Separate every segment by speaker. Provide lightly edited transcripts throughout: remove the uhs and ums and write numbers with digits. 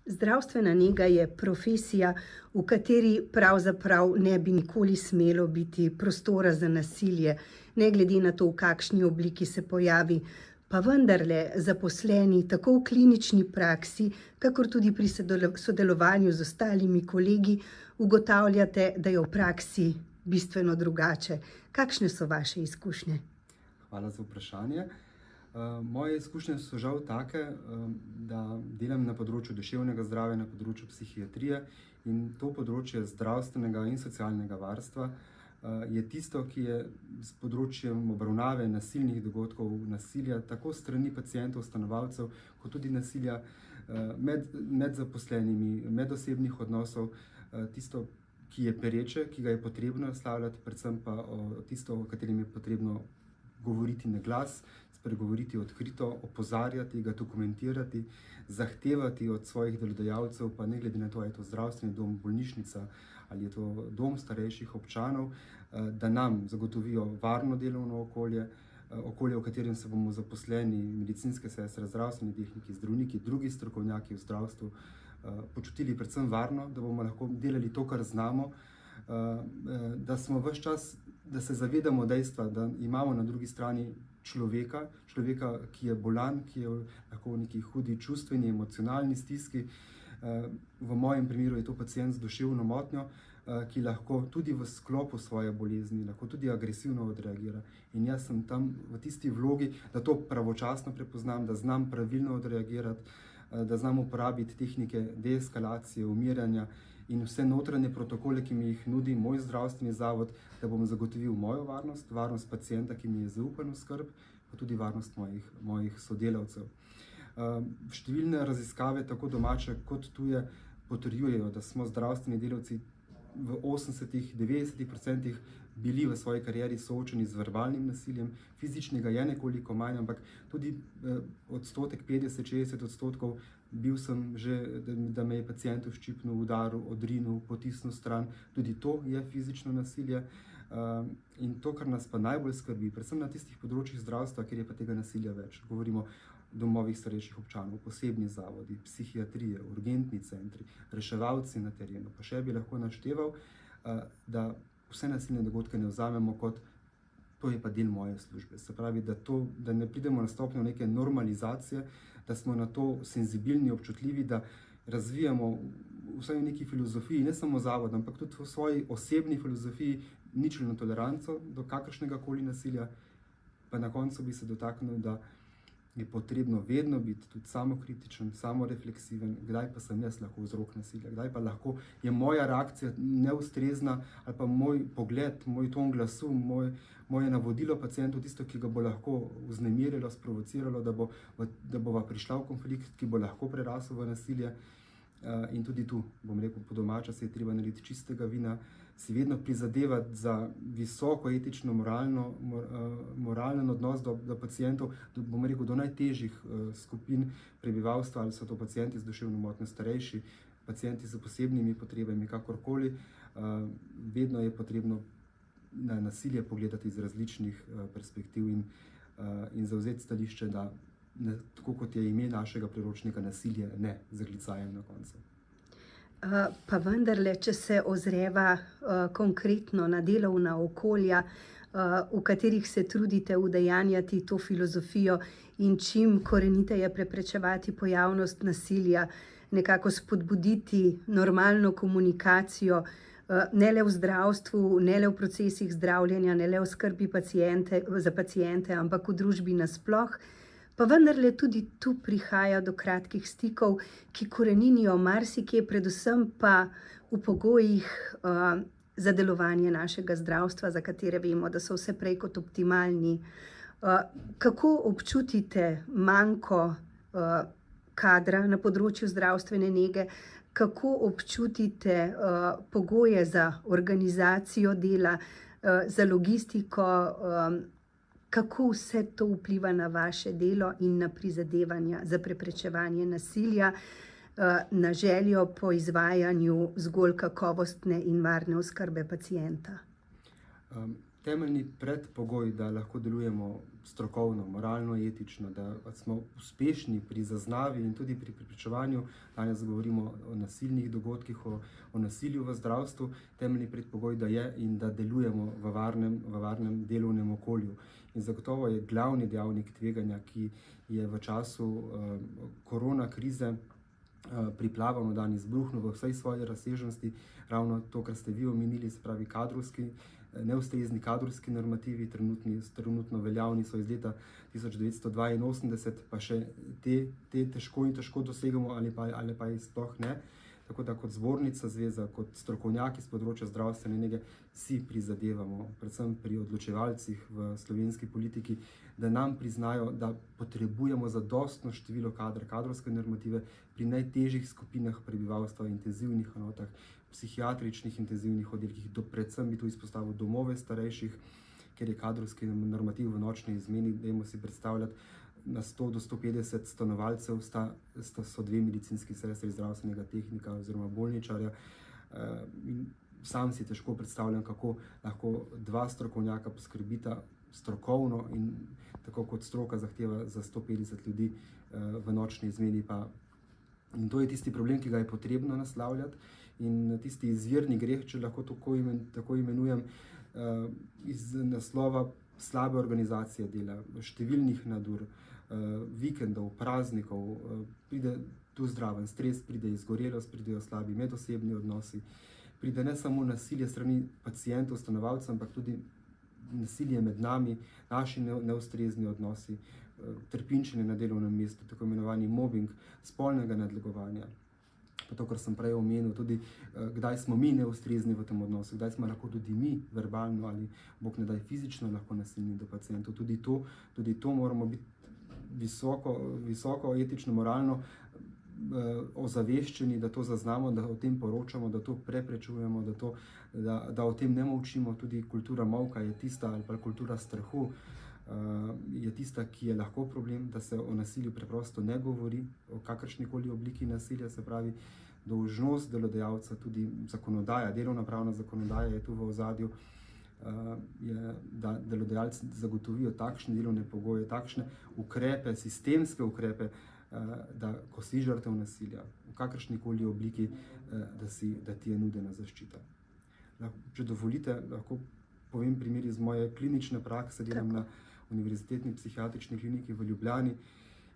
Speaker 1: Zdravstvena nega je profesija, v kateri pravzaprav ne bi nikoli smelo biti prostora za nasilje, ne glede na to, v kakšni obliki se pojavi. Pa vendarle zaposleni tako v klinični praksi, kakor tudi pri sodelovanju z ostalimi kolegi, ugotavljate, da je v praksi bistveno drugače. Kakšne so vaše izkušnje?
Speaker 2: Hvala za vprašanje. Moje izkušnje so žal take, da delam na področju duševnega zdravja, na področju psihiatrije, in to področje zdravstvenega in socialnega varstva je tisto, ki je s področjem obravnave nasilnih dogodkov, nasilja tako strani pacientov, stanovalcev, kot tudi nasilja med zaposlenimi, medosebnih odnosov, tisto, ki je pereče, ki ga je potrebno naslavljati, predvsem pa tisto, o katerem je potrebno govoriti na glas, spregovoriti odkrito, opozarjati, ga dokumentirati, zahtevati od svojih delodajalcev, pa ne glede na to, ali je to zdravstveni dom, bolnišnica ali je to dom starejših občanov, da nam zagotovijo varno delovno okolje, okolje, v katerem se bomo zaposleni, medicinske sestre, zdravstveni tehniki, zdravniki, drugi strokovnjaki v zdravstvu počutili predvsem varno, da bomo lahko delali to, kar znamo, da smo ves čas, da se zavedamo dejstva, da imamo na drugi strani človeka, ki je bolan, ki je lahko v neki hudi čustveni, emocionalni stiski. V mojem primeru je to pacient z duševno motnjo, ki lahko tudi v sklopu svoje bolezni, lahko tudi agresivno odreagira. In jaz sem tam v tisti vlogi, da to pravočasno prepoznam, da znam pravilno odreagirati, da znam uporabiti tehnike deeskalacije, umiranja in vse notranje protokole, ki mi jih nudi moj zdravstveni zavod, da bom zagotovil mojo varnost, varnost pacienta, ki mi je zaupan v skrb, pa tudi varnost mojih sodelavcev. Številne raziskave, tako domače kot tuje, potrjujejo, da smo zdravstveni delavci v 80–90% bili v svoji karieri soočeni z verbalnim nasiljem, fizičnega je nekoliko manj, ampak tudi odstotek 50–60% bil sem že, da me je pacient uščipnil, udaril, odrinil, potisnil stran, tudi to je fizično nasilje. In to, kar nas pa najbolj skrbi, predvsem na tistih področjih zdravstva, kjer je pa tega nasilja več, govorimo o domovih starejših občanov, posebni zavodi, psihiatrije, urgentni centri, reševalci na terenu, pa še bi lahko našteval, da vse nasilne dogodke ne vzamemo kot to je pa del moje službe. Se pravi, da ne pridemo na stopnjo neke normalizacije, da smo na to senzibilni, občutljivi, da razvijamo vsaj v neki filozofiji, ne samo zavod, ampak tudi v svoji osebni filozofiji ničelno toleranco do kakršnega koli nasilja. Pa na koncu bi se dotaknil, da je potrebno vedno biti tudi samokritičen, samorefleksiven, kdaj pa sem jaz lahko vzrok nasilja, kdaj pa lahko je moja reakcija neustrezna ali pa moj pogled, moj ton glasu, moje navodilo pacientu tisto, ki ga bo lahko vznemirilo, sprovociralo, da bova prišla v konflikt, ki bo lahko prerasel v nasilje. In tudi tu, bom rekel, po domače se je treba narediti čistega vina, si vedno prizadevati za visoko etično, moralen odnos do pacientov, bom rekel, do najtežjih skupin prebivalstva, ali so to pacienti z duševno motnjo, starejši, pacienti z posebnimi potrebami, kakorkoli. Vedno je potrebno na nasilje pogledati iz različnih perspektiv in zavzeti stališče, da tako kot je ime našega priročnika, nasilje ne zaklicajem na koncu.
Speaker 1: Pa vendarle, če se ozreva konkretno na delovna okolja, v katerih se trudite udejanjati to filozofijo in čim koreniteje preprečevati pojavnost nasilja, nekako spodbuditi normalno komunikacijo, ne le v zdravstvu, ne le v procesih zdravljenja, ne le v skrbi za paciente, ampak v družbi nasploh. Pa vendarle tudi tu prihaja do kratkih stikov, ki koreninijo marsikje, predvsem pa v pogojih za delovanje našega zdravstva, za katere vemo, da so vse prej kot optimalni. Kako občutite manko kadra na področju zdravstvene nege? Kako občutite pogoje za organizacijo dela, za logistiko? Kako vse to vpliva na vaše delo in na prizadevanja za preprečevanje nasilja, na željo po izvajanju zgolj kakovostne in varne oskrbe pacienta?
Speaker 2: temeljni predpogoj, da lahko delujemo strokovno, moralno, etično, da smo uspešni pri zaznavi in tudi pri preprečevanju. Danes govorimo o nasilnih dogodkih, o nasilju v zdravstvu. Temeljni predpogoj, da je in da delujemo v varnem delovnem okolju. In zagotovo je glavni dejavnik tveganja, ki je v času korona krize priplavano dan izbruhnil v vsej svoji razsežnosti, ravno to, kar ste vi omenili, se pravi neustrezni kadrovski normativi, trenutno veljavni so iz leta 1982, pa še te težko dosegamo ali pa jih sploh ne. Tako da kot zbornica, zveza, kot strokovnjaki z področja zdravstvene nege si prizadevamo, predvsem pri odločevalcih v slovenski politiki, da nam priznajo, da potrebujemo zadostno število kadrovske normative pri najtežjih skupinah prebivalstva, intenzivnih enotah, psihiatričnih intenzivnih oddelkih, predvsem bi tu izpostavil domove starejših, ker je kadrovski normativ v nočni izmeni, dajmo si predstavljati, na 100 do 150 stanovalcev so 2 medicinski sestri, zdravstvenega tehnika oziroma bolničarja. Sam si težko predstavljam, kako lahko 2 strokovnjaka poskrbita strokovno in tako kot stroka zahteva za 150 ljudi v nočni izmeni. In to je tisti problem, ki ga je potrebno naslavljati, in tisti izvirni greh, če lahko tako imenujem, iz naslova slabe organizacije dela, številnih nadur, vikendov, praznikov, pride tu zraven stres, pride izgorelost, pridejo slabi medosebni odnosi, pride ne samo nasilje strani pacientov, stanovalcev, ampak tudi nasilje med nami, naši neustrezni odnosi, trpinčenje na delovnem mestu, tako imenovani mobbing, spolnega nadlegovanja. Pa to, kar sem prej omenil, tudi kdaj smo mi neustrezni v tem odnosu, kdaj smo lahko tudi mi verbalno ali bog ne daj fizično lahko nasilni do pacientov. Tudi to moramo biti visoko etično, moralno ozaveščeni, da to zaznamo, da o tem poročamo, da to preprečujemo, da o tem ne molčimo. Tudi kultura molka je tista, ali pa kultura strahu, je tista, ki je lahko problem, da se o nasilju preprosto ne govori, o kakršnikoli obliki nasilja, se pravi, dolžnost delodajalca, tudi zakonodaja, delovnopravna zakonodaja je tu v ozadju, da delodajalci zagotovijo takšne delovne pogoje, takšne ukrepe, sistemske ukrepe, da ko si žrtev nasilja, v kakršnikoli obliki, da ti je nudena zaščita. Če dovolite, lahko povem primer iz moje klinične prakse. Delam na Univerzitetni psihiatrični kliniki v Ljubljani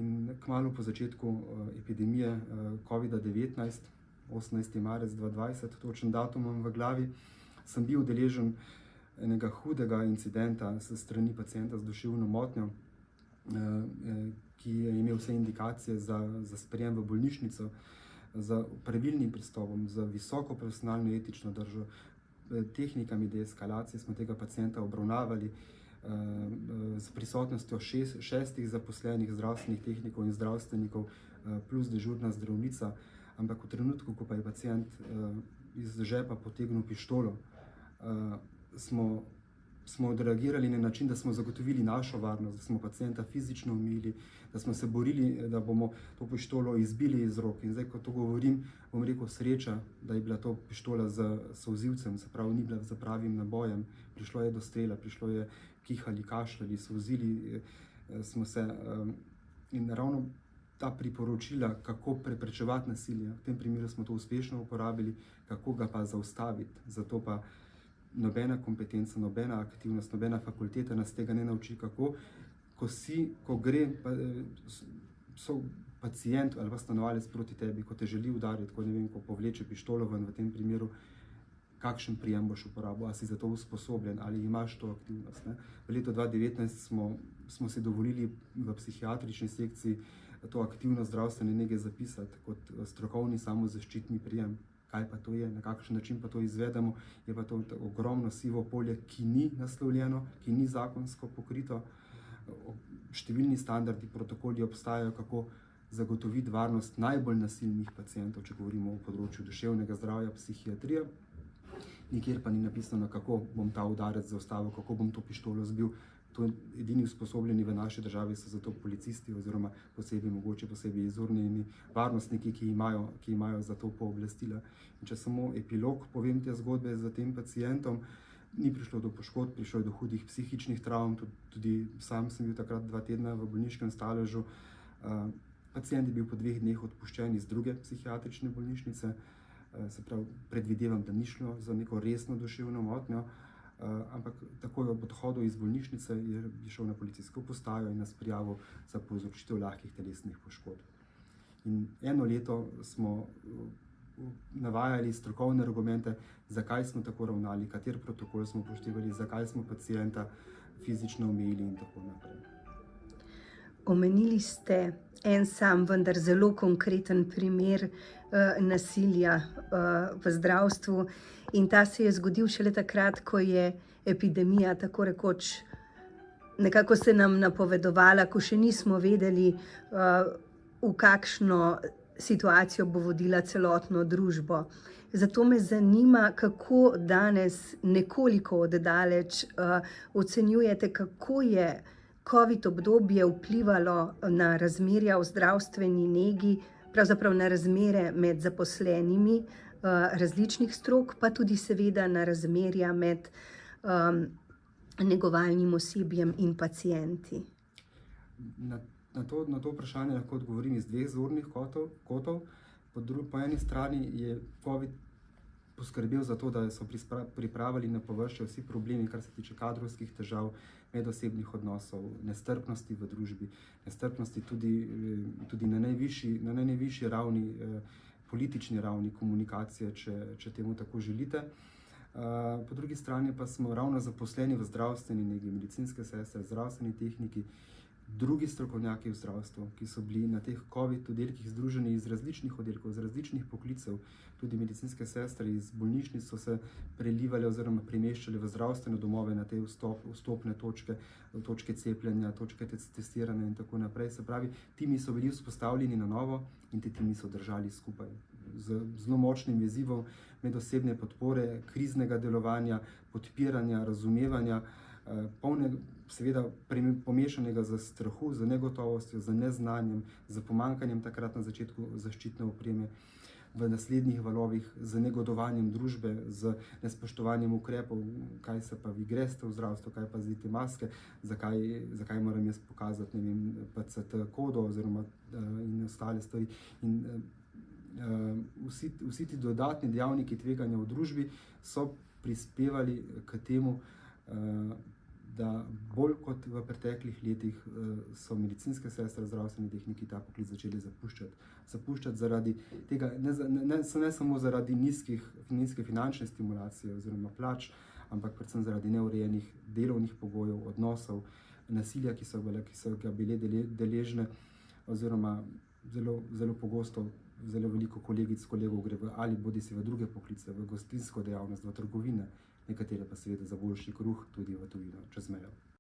Speaker 2: in kmalu po začetku epidemije COVID-19, 18. marec 2020, točen datum imam v glavi, sem bil udeležen enega hudega incidenta s strani pacienta z duševno motnjo, ki je imel vse indikacije za sprejem v bolnišnico, z pravilnim pristopom, z visoko profesionalno etično držo, tehnikami deeskalacije smo tega pacienta obravnavali, s prisotnostjo 6 zaposlenih zdravstvenih tehnikov in zdravstvenikov plus dežurna zdravnica, ampak v trenutku, ko pa je pacient iz žepa potegnil pištolo, smo odreagirali na način, da smo zagotovili našo varnost, da smo pacienta fizično omili, da smo se borili, da bomo to pištolo izbili iz rok. In zdaj, ko to govorim, bom rekel sreča, da je bila to pištola z solzivcem, se pravi, ni bila z pravim nabojem. Prišlo je do strela, prišlo je kihali, kašljali, solzili smo se. In ravno ta priporočila, kako preprečevati nasilje, v tem primeru smo to uspešno uporabili, kako ga pa zaustaviti, zato pa nobena kompetenca, nobena aktivnost, nobena fakulteta nas tega ne nauči, kako, ko gre pacient ali pa stanovalec proti tebi, ko te želi udariti, ko povleče pištolo ven, v tem primeru, kakšen prijem boš uporabil, ali si za to usposobljen, ali imaš to aktivnost. V letu 2019 smo si dovolili v psihiatrični sekciji to aktivnost zdravstvene nege zapisati kot strokovni samozaščitni prijem. Kaj pa to je, na kakšen način pa to izvedemo, je pa to ogromno sivo polje, ki ni naslovljeno, ki ni zakonsko pokrito. Številni standardi, protokoli obstajajo, kako zagotoviti varnost najbolj nasilnih pacientov, če govorimo o področju duševnega zdravja, psihiatrije. Nikjer pa ni napisano, kako bom ta udarec zaustavil, kako bom to pištolo zbil. To edini usposobljeni v naši državi so zato policisti oziroma posebej izurnjeni varnostniki, ki imajo za to pooblastila. In če samo epilog povem te zgodbe z tem pacientom, ni prišlo do poškodb, prišlo je do hudih psihičnih travm, tudi sam sem bil takrat 2 tedna v bolniškem staležu. Pacient je bil po 2 dneh odpuščen iz druge psihiatrične bolnišnice, se pravi, predvidevam, da ni šlo za neko resno duševno motnjo, ampak takoj ob odhodu iz bolnišnice je šel na policijsko postajo in nas prijavil za povzročitev lahkih telesnih poškodb. In 1 leto smo navajali strokovne argumente, zakaj smo tako ravnali, kater protokol smo upoštevali, zakaj smo pacienta fizično omejili in tako naprej.
Speaker 1: Omenili ste en sam, vendar zelo konkreten primer nasilja v zdravstvu in ta se je zgodil šele takrat, ko je epidemija tako rekoč nekako se nam napovedovala, ko še nismo vedeli, v kakšno situacijo bo vodila celotno družbo. Zato me zanima, kako danes nekoliko oddaleč ocenjujete, kako je COVID obdobje vplivalo na razmerja v zdravstveni negi, pravzaprav na razmere med zaposlenimi različnih strok, pa tudi seveda na razmerja med negovalnim osebjem in pacienti.
Speaker 2: Na to vprašanje lahko odgovorim iz 2 zornih kotov. Po eni strani je COVID poskrbel za to, da so pripravili na površje vsi problemi, kar se tiče kadrovskih težav, medosebnih odnosov, nestrpnosti v družbi, nestrpnosti tudi na najvišji ravni, politični ravni komunikacije, če temu tako želite. Po drugi strani pa smo ravno zaposleni v zdravstveni negi, medicinske sestre, zdravstveni tehniki, drugi strokovnjaki v zdravstvu, ki so bili na teh COVID oddelkih združeni iz različnih oddelkov, iz različnih poklicev, tudi medicinske sestre iz bolnišnic so se prelivali oziroma premeščali v zdravstvene domove na te vstopne točke, točke cepljenja, točke testiranja in tako naprej. Se pravi, timi so bili vzpostavljeni na novo in ti timi so držali skupaj. Z zelo močnim vezivom medosebne podpore, kriznega delovanja, podpiranja, razumevanja, seveda pomešanega z strahu, z negotovostjo, z neznanjem, z pomanjkanjem takrat na začetku zaščitne opreme, v naslednjih valovih z negodovanjem družbe, z nespoštovanjem ukrepov, kaj se pa vi greste v zdravstvu, kaj pa zdite maske, zakaj moram jaz pokazati, ne vem, PCT kodo oziroma in ostale stvari. In vsi ti dodatni dejavniki tveganja v družbi so prispevali k temu, da bolj kot v preteklih letih so medicinske sestre, zdravstveni tehniki ta poklic začeli zapuščati zaradi tega, ne samo zaradi nizke finančne stimulacije oziroma plač, ampak predvsem zaradi neurejenih delovnih pogojev, odnosov, nasilja, ki so ga bile deležne, oziroma zelo pogosto zelo veliko kolegic, kolegov gre ali bodisi v druge poklice, v gostinsko dejavnost, v trgovine, nekatere pa seveda za boljši kruh tudi v tujino, čez mejo.